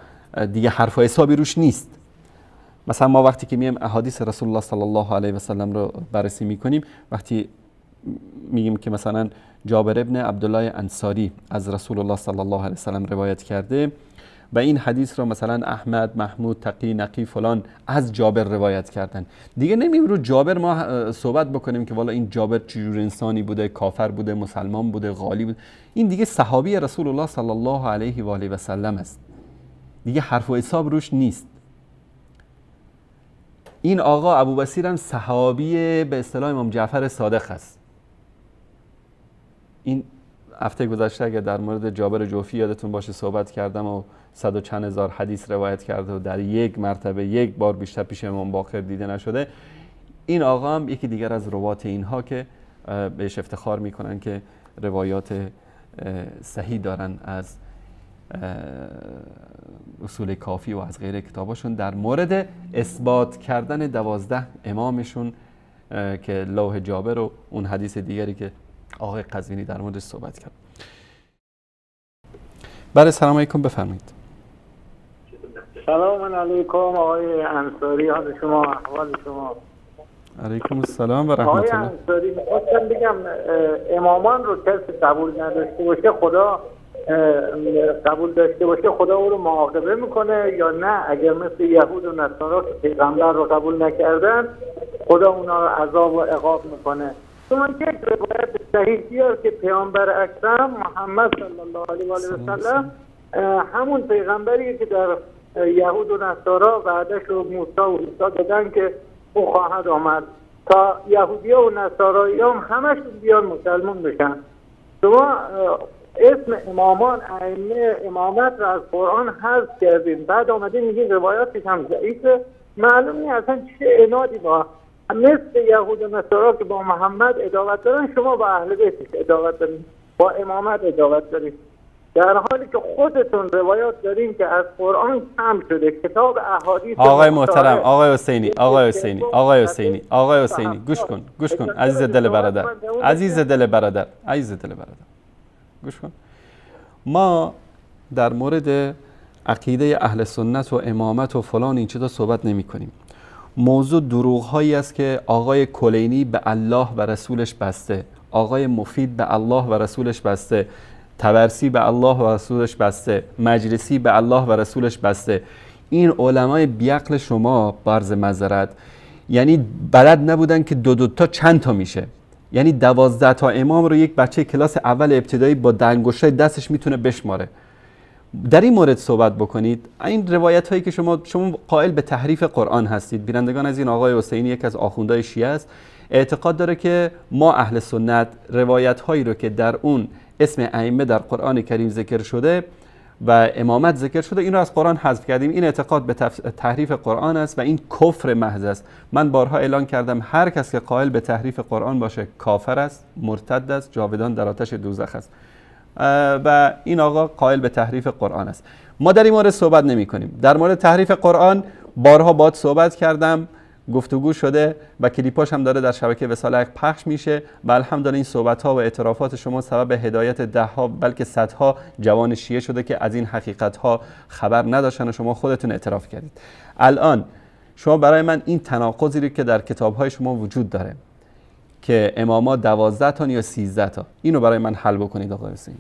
دیگه حرف و حسابی روش نیست. مثلا ما وقتی که میایم احادیث رسول الله صلی الله علیه و سلم رو بررسی میکنیم، وقتی میگیم که مثلا جابر ابن عبدالله انصاری از رسول الله صلی الله علیه و سلم روایت کرده و این حدیث رو مثلا احمد، محمود، تقی، نقی فلان از جابر روایت کردن، دیگه نمی‌ریم رو جابر ما صحبت بکنیم که والا این جابر چجور انسانی بوده، کافر بوده، مسلمان بوده، غالی بوده. این دیگه صحابی رسول الله صلی الله علیه و آله و سلم است، دیگه حرف و حساب روش نیست. این آقا ابوبصیر هم صحابی به اصطلاح امام جعفر صادق است. این هفته گذشته اگر در مورد جابر جوفی یادتون باشه صحبت کردم و 100 و چند هزار حدیث روایت کرده و در یک مرتبه یک بار بیشتر پیش امام باقر دیده نشده. این آقا هم یکی دیگر از روات اینها که بهش افتخار میکنن که روایات صحیح دارن از اصول کافی و از غیر کتاباشون در مورد اثبات کردن 12 امامشون که لوح جابر و اون حدیث دیگری که آقای قزوینی در موردش صحبت کرد. بله سلام علیکم، بفرمایید. سلام علیکم آقای انصاری، حال شما، احوال شما؟ علیکم السلام و رحمت الله. آقای انصاری می‌خواستم بگم امامان رو کسی قبول نداشته باشه خدا قبول داشته باشه خدا او رو معاقبه میکنه یا نه؟ اگر مثل یهود و نصارا که پیغمبر رو قبول نکردن خدا اونا رو عذاب و عقاب میکنه. شما یک روایت صحیح بیار که پیامبر اکرم محمد صلی الله علیه و آله و سلم همون پیغمبریه که در یهود و نصارا وعده‌اش رو موسی و عیسی دادن که او خواهد آمد تا یهودی‌ها و نصارایی‌ها هم همشون بیان مسلمان بشن. شما اسم امامان ائمه امامت رو از قرآن حذف کردین، بعد آمدین میگین روایاتش هم ضعیفه. معلوم نیست اصلا چه عنادی با مثل یهود و نصارا که با محمد عداوت دارن، شما با اهل بیتش عداوت دارین، با امامت عداوت دارین، در حالی که خودتون روایات دارین که از قرآن کم شده. کتاب احادیث آقای محترم، آقای حسینی، گوش کن عزیز دل برادر، گوش کن. ما در مورد عقیده اهل سنت و امامت و فلان این چیزا صحبت نمی کنیم. موضوع دروغ هایی است که آقای کلینی به الله و رسولش بسته، آقای مفید به الله و رسولش بسته، تبرسی به الله و رسولش بسته، مجلسی به الله و رسولش بسته. این علمای بیعقل شما برز معذرت یعنی بلد نبودن که دو تا چند تا میشه. یعنی 12 تا امام رو یک بچه کلاس اول ابتدایی با دنگوشای دستش میتونه بشماره. در این مورد صحبت بکنید. این روایت هایی که شما قائل به تحریف قرآن هستید. بینندگان از این آقای حسینی یک از آخوندهای شیعه است، اعتقاد داره که ما اهل سنت روایت هایی رو که در اون اسم ائمه در قرآن کریم ذکر شده و امامت ذکر شده این رو از قرآن حذف کردیم. این اعتقاد به تحریف قرآن است و این کفر محض است. من بارها اعلان کردم هر کس که قائل به تحریف قرآن باشه کافر است، مرتد است، جاودان در آتش دوزخ است. و این آقا قائل به تحریف قرآن است. ما در این مورد صحبت نمی کنیم. در مورد تحریف قرآن بارها باهات صحبت کردم، گفتگو شده و کلیپاش هم داره در شبکه وصال حق پخش میشه و الحمدلله این صحبت ها و اعترافات شما سبب هدایت ده ها بلکه صدها جوان شیعه شده که از این حقیقت ها خبر نداشتن و شما خودتون اعتراف کردید. الان شما برای من این تناقضی رو که در کتاب های شما وجود داره که اماما 12 تا یا 13 تا، اینو برای من حل بکنید آقای حسینی.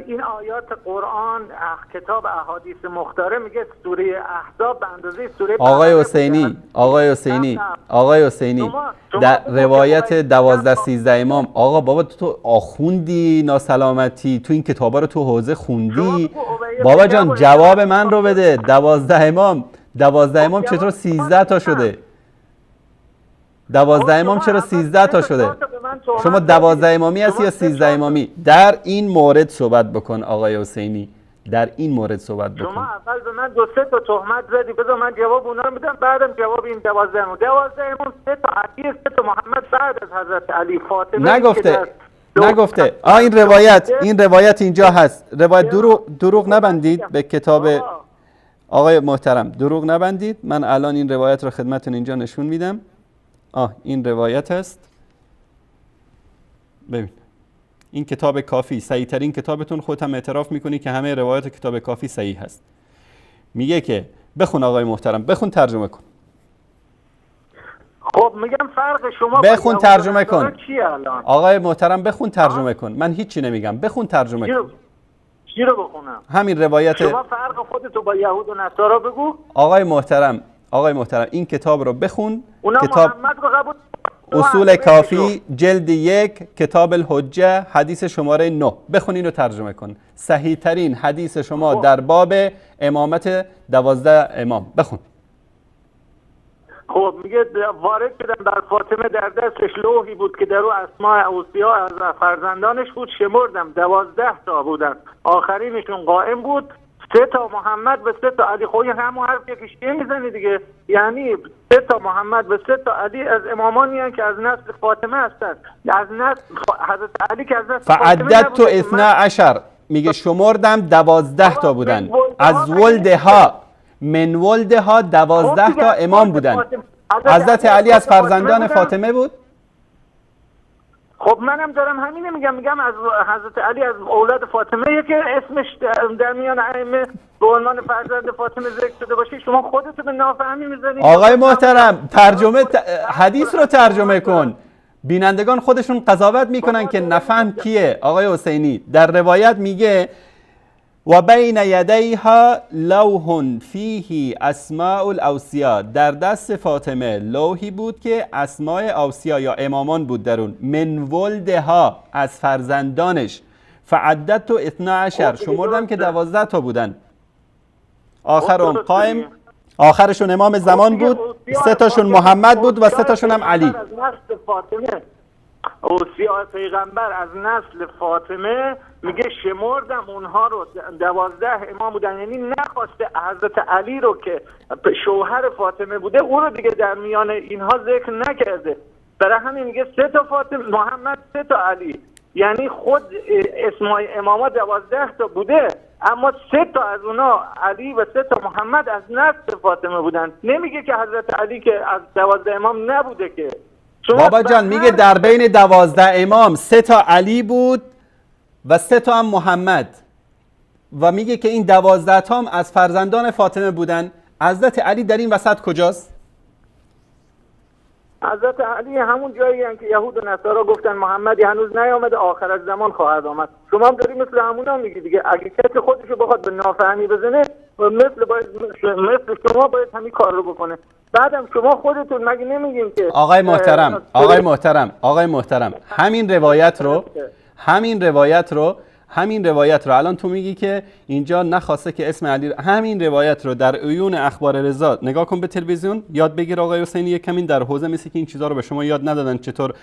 این آیات قرآن کتاب احادیث مختاره میگه سوره احزاب به اندازه سوره آقای حسینی در روایت 12 13 امام. آقا بابا تو آخوندی ناسلامتی، تو این کتابا رو تو حوزه خوندی؟ بابا جان جواب من رو بده. 12 امام چطور 13 تا شده؟ 12 امام چرا 13 تا شده؟ شما 12 امامی هستی یا 13 امامی؟ در این مورد صحبت بکن آقای حسینی، در این مورد صحبت بکن. شما اول به من 2 3 تا تهمت زدی، بذار من جواب اونا رو میدم، بعدم جواب این 12 امام 3 تا علی 3 تا محمد بعد از حضرت علی، فاطمه نگفته نگفته. این روایت اینجا هست. روایت دروغ نبندید به کتاب. آقای محترم دروغ نبندید. من الان این روایت رو خدمتتون اینجا نشون میدم. این روایت هست. ببین این کتاب کافی صحیح ترین کتابتون، خودت هم اعتراف میکنی که همه روایات کتاب کافی صحیح هست. میگه که بخون آقای محترم، بخون ترجمه کن. خب میگم فرق شما بخون ترجمه کن. چیه الان؟ آقای محترم بخون ترجمه کن. من هیچی نمیگم، بخون ترجمه کن. چی رو بخونم؟ همین روایت. شما فرق خودتو با یهود و نصارا بگو. آقای محترم این کتاب رو بخون. اونا کتاب محمد رو قبول اصول کافی جلد 1 کتاب الحجه حدیث شماره 9. بخون اینو ترجمه کن. صحیح ترین حدیث شما در باب امامت 12 امام. بخون. خب میگه وارد شدن بر فاطمه، در دستش لوحی بود که در او اسماء اوصیا از فرزندانش بود. شمردم 12 تا بودن، آخرینشون قائم بود. 3 تا محمد به 3 تا علی. خب همون حرف که چیه میزنی دیگه؟ یعنی 3 تا محمد به 3 تا علی از امامانی هستند که از نسل فاطمه هستند، از نسل حضرت علی که از نسل فاطمه. فعددت 12 میگه شمردم 12 تا بودن. از ولدها من ولدها 12 تا امام بودن. حضرت علی از فرزندان فاطمه بود. خب منم دارم همینه میگم از حضرت علی از اولاد فاطمه که اسمش در میان ائمه به عنوان فرزند فاطمه ذکر شده باشه. شما خودتو به نافهمی میزنید. آقای محترم حدیث رو ترجمه کن. بینندگان خودشون قضاوت میکنن که نفهم کیه. آقای حسینی در روایت میگه و بین یدیها لوح فیه اسماء الاوصیا. در دست فاطمه لوحی بود که اسماء اوصیا یا امامان بود در اون. من ولدها از فرزندانش. فعددت 12 شمردم که 12 تا بودن. آخرهم قائم، آخرشون امام زمان بود. 3 تاشون محمد بود و 3 تاشون هم علی. از نسل فاطمه، اوصیا پیغمبر از نسل فاطمه. میگه شمردم اونها رو 12 امام بودن. یعنی نخواسته حضرت علی رو که شوهر فاطمه بوده اون رو دیگه در میان اینها ذکر نکرده. برای همین میگه 3 تا فاطمه محمد 3 تا علی. یعنی خود اسمای اماما 12 تا بوده، اما 3 تا از اونا علی و 3 تا محمد از نسل فاطمه بودن. نمیگه که حضرت علی که از 12 امام نبوده که. بابا جان میگه در بین 12 امام 3 تا علی بود و 3 تا هم محمد، و میگه که این 12 تا هم از فرزندان فاطمه بودن. حضرت علی در این وسط کجاست؟ حضرت علی همون جایی هم که یهود و نصارا گفتن محمدی هنوز نیامده، آخر از زمان خواهد آمد. شما هم داری مثل همونا میگی دیگه. اگه کسی خودشو بخواد به نافهمی بزنه مثل شما باید همین کار رو بکنه. بعدم شما خودتون مگه نمیگین که آقای محترم همین روایت رو الان تو میگی که اینجا نخواسته که اسم علی همین روایت رو در عیون اخبار رضا نگاه کن به تلویزیون یاد بگیر. آقای حسینی یک کمی در حوزه مثل که این چیزا رو به شما یاد ندادن چطور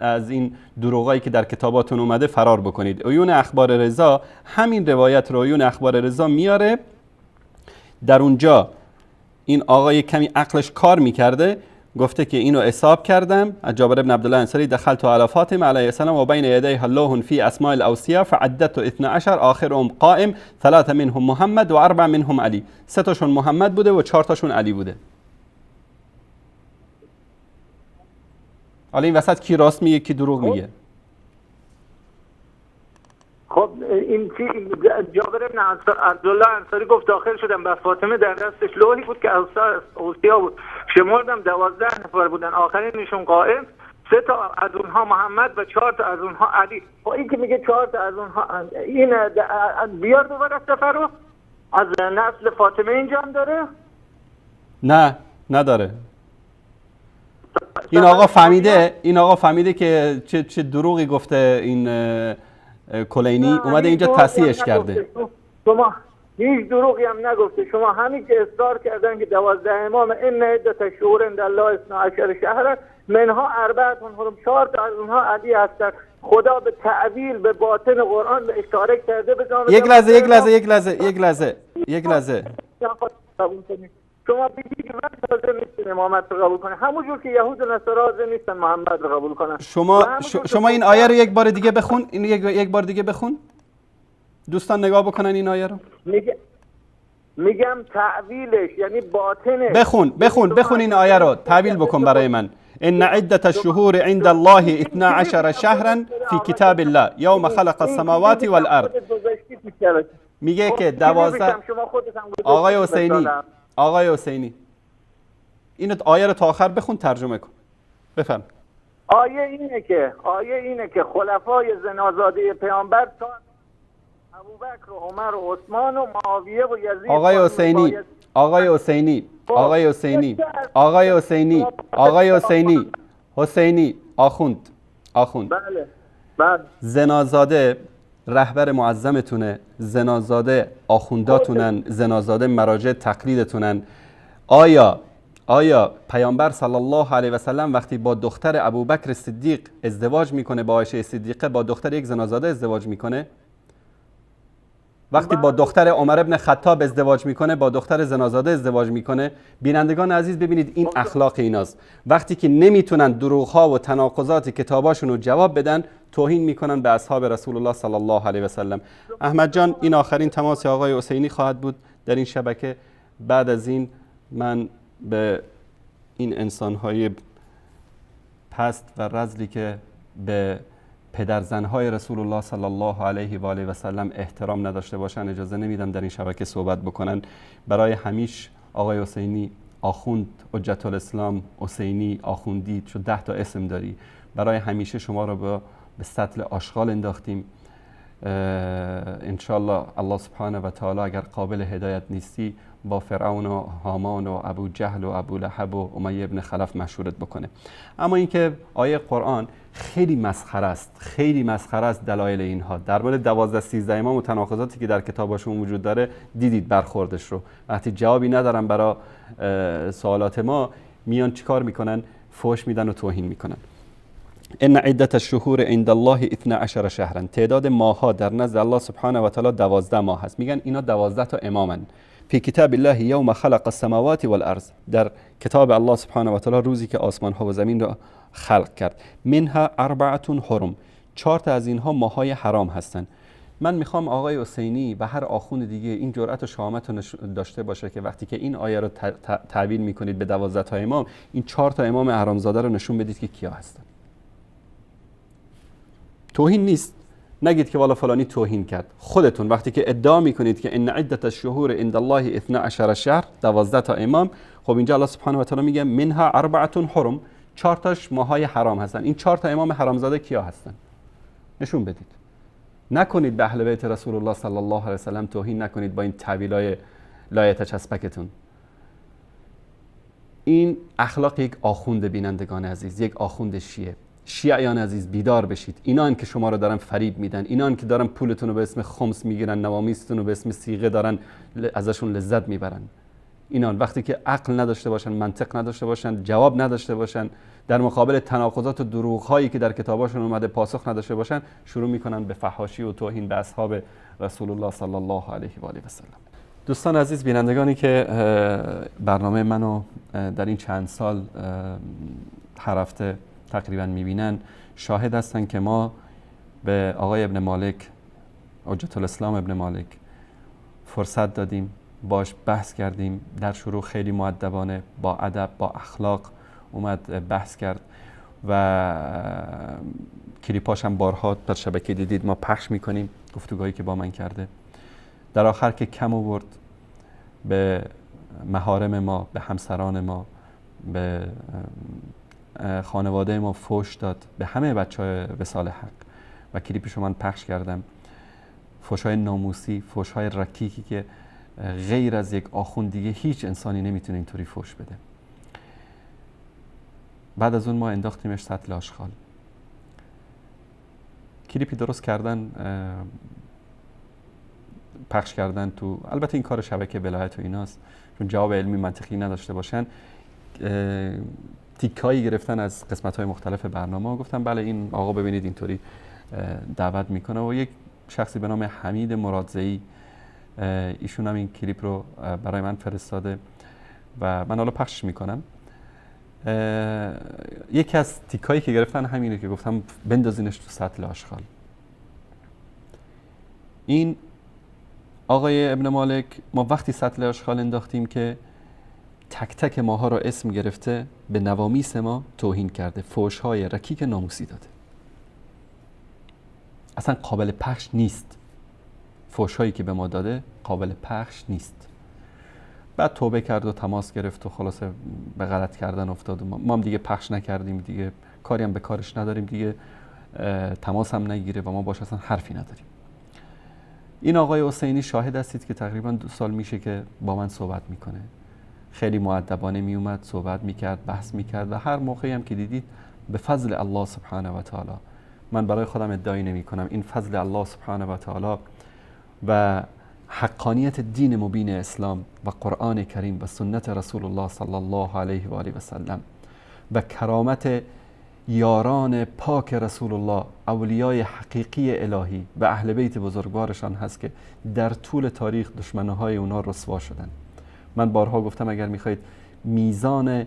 از این دروغایی که در کتاباتون اومده فرار بکنید. عیون اخبار رضا همین روایت رو عیون اخبار رضا میاره. در اونجا این آقای کمی عقلش کار میکرده، گفته که اینو حساب کردم. از جابر بن عبدالله انصاری دخلت على فاطمه علیه السلام و بین یدیها لوح فی اسماء الاوصیا فعددت 12 آخرهم قائم 3 منهم محمد و 4 منهم علی. 3 تاشون محمد بوده و 4 تاشون علی بوده. حالا این وسط کی راست میگه کی دروغ میگه؟ خب این چی جابر بن عبدالله انصاری گفت داخل شدم بر فاطمه، در دستش لوحی بود که اوصیا بود. شمردم 12 نفر بودن، آخرینشون قائم. 3 تا از اونها محمد و 4 تا از اونها علی. خب این که میگه 4 تا از اونها این بیار دوباره سفر از نسل فاطمه اینجا هم داره؟ نه نداره. این آقا فهمیده که چه دروغی گفته این کلینی، اومده اینجا تصحیحش کرده. شما هیچ دروغی هم نگفته. شما همین که اصرار کردن که 12 امام این عدت شهور عند الله 12 شهر منها 4 حرم 4 تا از اونها علی هستن. خدا به تعبیر به باطن قرآن به اشاره کرده. یک لحظه شما بگید من حاضر نیستم امامت رو قبول کنه، همونجور که یهود و نصارا حاضر نیستن محمد رو قبول کنن. شما این آیه رو یک بار دیگه بخون، این یک بار دیگه بخون، دوستان نگاه بکنن این آیه رو. میگم تعویلش یعنی باطنش. بخون این آیه رو، تعویل بکن برای من. ان عدة الشهور عند الله 12 شهرا في كتاب الله يوم خلق السماوات والارض. میگه که 12. آقای حسینی این آیه رو تا آخر بخون، ترجمه کن، بفهم. آیه اینه که خلفای زنازاده پیامبر تا ابوبکر و عمر و عثمان و معاویه و یزید. حسینی آخوند. بله. زنازاده رهبر معظمتونه، زنازاده آخونداتونن، زنازاده مراجع تقلیدتونن. آیا پیامبر صلی الله علیه و سلم وقتی با دختر ابوبکر صدیق ازدواج میکنه، با عایشه صدیقه، با دختر یک زنازاده ازدواج میکنه؟ وقتی با دختر عمر ابن خطاب ازدواج میکنه، با دختر زنازاده ازدواج میکنه؟ بینندگان عزیز ببینید این اخلاق ایناست. وقتی که نمیتونن دروغ‌ها و تناقضات کتاباشون رو جواب بدن، توهین میکنن به اصحاب رسول الله صلی الله علیه و سلم. احمد جان، این آخرین تماس آقای حسینی خواهد بود در این شبکه. بعد از این من به این انسان‌های پست و رذلی که به پدرزنهای رسول الله صلی الله علیه و آله و سلم احترام نداشته باشن اجازه نمیدم در این شبکه صحبت بکنن. برای همیشه آقای حسینی آخوند، حجت الاسلام حسینی، آخوندی، چون 10 تا اسم داری، برای همیشه شما رو به سطل آشغال انداختیم. انشالله الله سبحانه و تعالی اگر قابل هدایت نیستی با فرعون و هامان و ابو جهل و ابو لهب و امیه ابن خلف مشورت بکنه. اما اینکه آیه قرآن خیلی مسخره است دلایل اینها. در مورد 12 13 امام و تناقضاتی که در کتابشون وجود داره دیدید برخوردش رو. وقتی جوابی ندارن برای سوالات ما، میان چیکار میکنن؟ فحش میدن و توهین میکنن. ان عدة الشهور عند الله 12 شهرا. تعداد ماه‌ها در نزد الله سبحانه و تعالی 12 ماه هست. میگن اینا 12 تا امامن. فی کتاب الله یوم خلق السماوات والارض. در کتاب الله سبحانه و تعالی روزی که آسمان ها و زمین را خلق کرد. منها 4 حرم. 4 تا از اینها ماهای حرام هستند. من میخوام آقای حسینی و هر آخوند دیگه این جرأت و شهامت رو داشته باشه که وقتی که این آیه رو تعویل میکنید به 12 تا امام، این 4 تا امام حرامزاده رو نشون بدید که کیا هستن. توهین نیست، نگید که والا فلانی توهین کرد. خودتون وقتی که ادعا میکنید که ان عدة الشهور عند الله 12 شهر، 12 تا امام، خب اینجا الله سبحانه و تعالی میگه منها 4 حرم، 4 تاش ماهای حرام هستن. این 4 تا امام حرامزاده کیا هستن؟ نشون بدید. نکنید به اهل بیت رسول الله صلی الله علیه و سلم توهین نکنید با این تعویلای لایه چسبکتون. این اخلاق یک آخوند بینندگان عزیز، یک آخوند شیعیان عزیز بیدار بشید. اینان که شما رو دارن فریب میدن، اینان که دارن پولتون رو به اسم خمس میگیرن، نوامیستون رو به اسم صیغه دارن ازشون لذت میبرن. اینان وقتی که عقل نداشته باشن، منطق نداشته باشن، جواب نداشته باشن، در مقابل تناقضات و دروغ هایی که در کتاباشون اومده پاسخ نداشته باشن، شروع میکنن به فحاشی و توهین به اصحاب رسول الله صلی الله علیه و آله و سلم. دوستان عزیز، بینندگانی که برنامه منو در این چند سال هر هفته تقریبا میبینن، شاهد هستن که ما به آقای ابن مالک، حجت الاسلام ابن مالک، فرصت دادیم، باش بحث کردیم. در شروع خیلی مؤدبانه، با ادب، با اخلاق اومد بحث کرد و کلیپاش هم بارها در شبکه دیدید، ما پخش میکنیم گفتگوهایی که با من کرده. در آخر که کم آورد، به محارم ما، به همسران ما، به خانواده ما فحش داد، به همه بچهای وصال حق. و کلیپشو من پخش کردم. فحش‌های ناموسی، فحش‌های رکیکی که غیر از یک آخوند دیگه هیچ انسانی نمیتونه اینطوری فحش بده. بعد از اون ما انداختیمش سطل آشغال. کلیپی درست کردن، پخش کردن تو، البته این کار شبکه ولایت و ایناست، چون جواب علمی منطقی نداشته باشن، تیکایی گرفتن از قسمت‌های مختلف برنامه و گفتم بله این آقا ببینید اینطوری دعوت میکنه. و یک شخصی به نام حمید مرادزئی، ایشون هم این کلیپ رو برای من فرستاده و من حالا پخشش میکنم. یکی از تیکایی که گرفتن همینه که گفتم بندازینش تو سطل آشغال. این آقای ابن مالک، ما وقتی سطل آشغال انداختیم که تک تک ماها رو اسم گرفته، به نوامیس ما توهین کرده، فحش‌های رکیک ناموسی داده. اصلا قابل پخش نیست. فحش‌هایی که به ما داده قابل پخش نیست. بعد توبه کرد و تماس گرفت و خلاصه به غلط کردن افتاد. ما هم دیگه پخش نکردیم، دیگه کاری هم به کارش نداریم، دیگه تماس هم نگیره و ما باش اصلا حرفی نداریم. این آقای حسینی شاهد هستید که تقریبا 2 سال میشه که با من صحبت میکنه. خیلی مؤدبانه میومد، صحبت میکرد، بحث میکرد و هر موقعی هم که دیدید به فضل الله سبحانه و تعالی، من برای خودم ادعایی نمی کنم، این فضل الله سبحانه و تعالی و حقانیت دین مبین اسلام و قرآن کریم و سنت رسول الله صلی الله علیه و آله و سلم و کرامت یاران پاک رسول الله، اولیای حقیقی الهی و اهل بیت بزرگوارشان هست که در طول تاریخ دشمنهای اونا رسوا شدن. من بارها گفتم اگر میخواید میزان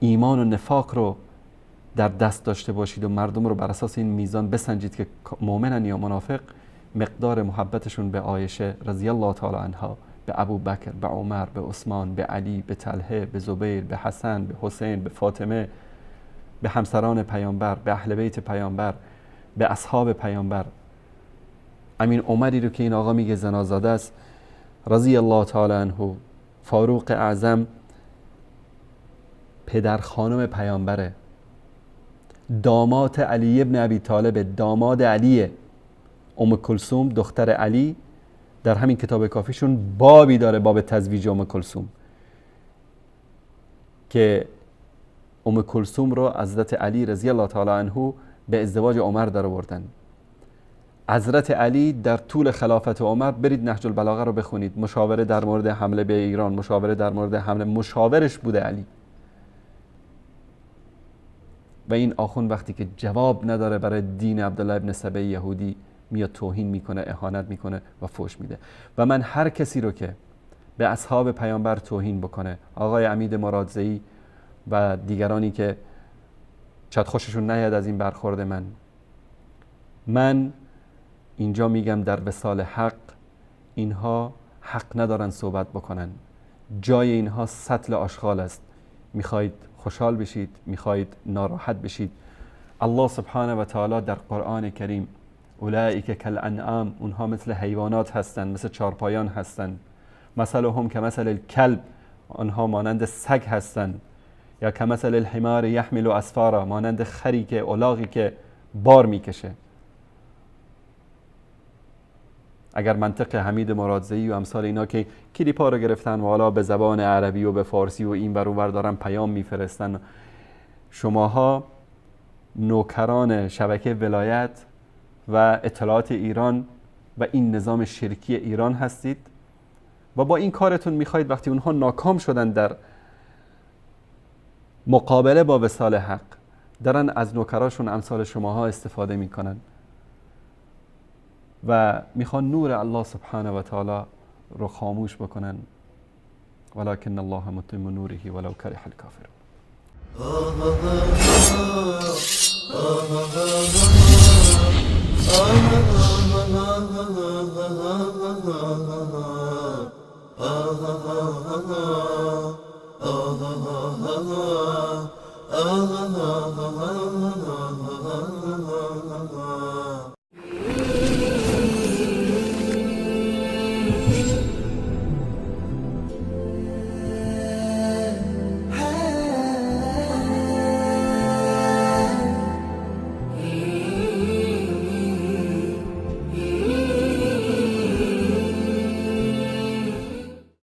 ایمان و نفاق رو در دست داشته باشید و مردم رو بر اساس این میزان بسنجید که مؤمنن یا منافق، مقدار محبتشون به عایشه رضی الله تعالی عنها، به ابوبکر، به عمر، به عثمان، به علی، به طلحه، به زبیر، به حسن، به حسین، به فاطمه، به همسران پیامبر، به اهل بیت پیامبر، به اصحاب پیامبر. امین عمری رو که این آقا میگه زنازاده است رضی الله تعالی عنه، فاروق اعظم پدر خانم پیامبره، داماد علی ابن ابی طالب، داماد علیه. ام کلثوم دختر علی در همین کتاب کافیشون بابی داره، باب تزویج ام کلثوم، که ام کلثوم رو حضرت علی رضی الله تعالی عنه به ازدواج عمر در آوردن. حضرت علی در طول خلافت عمر، برید نهج البلاغه رو بخونید، مشاوره در مورد حمله به ایران، مشاوره در مورد حمله، مشاورش بوده علی. و این آخوند وقتی که جواب نداره برای دین عبدالله ابن سبع یهودی، میاد توهین میکنه، اهانت میکنه و فحش میده. و من هر کسی رو که به اصحاب پیامبر توهین بکنه، آقای امید مرادزئی و دیگرانی که شاید خوششون نیاد از این برخورد من اینجا میگم در وصال حق اینها حق ندارن صحبت بکنن. جای اینها سطل آشغال است. میخواید خوشحال بشید، میخواید ناراحت بشید. الله سبحانه و تعالی در قرآن کریم اولئک کالانعام، اونها مثل حیوانات هستند، مثل چارپایان هستند. مثلهم کمثل الکلب، آنها مانند سگ هستند. یا کمثل الحمار یحمل اسفارا، مانند خری که، الاغی که بار میکشه. اگر منطق حمید مرادزئی و امثال اینا که کلیپا رو گرفتن و حالا به زبان عربی و به فارسی و این ور دارن پیام میفرستن، شماها نوکران شبکه ولایت و اطلاعات ایران و این نظام شرکی ایران هستید و با این کارتون میخواید وقتی اونها ناکام شدن در مقابله با وصال حق، دارن از نوکراشون امثال شماها استفاده میکنن و میخوان نور الله سبحانه و تعالی رو خاموش بکنن. ولکن الله متم نوره ولو کره الکافرون.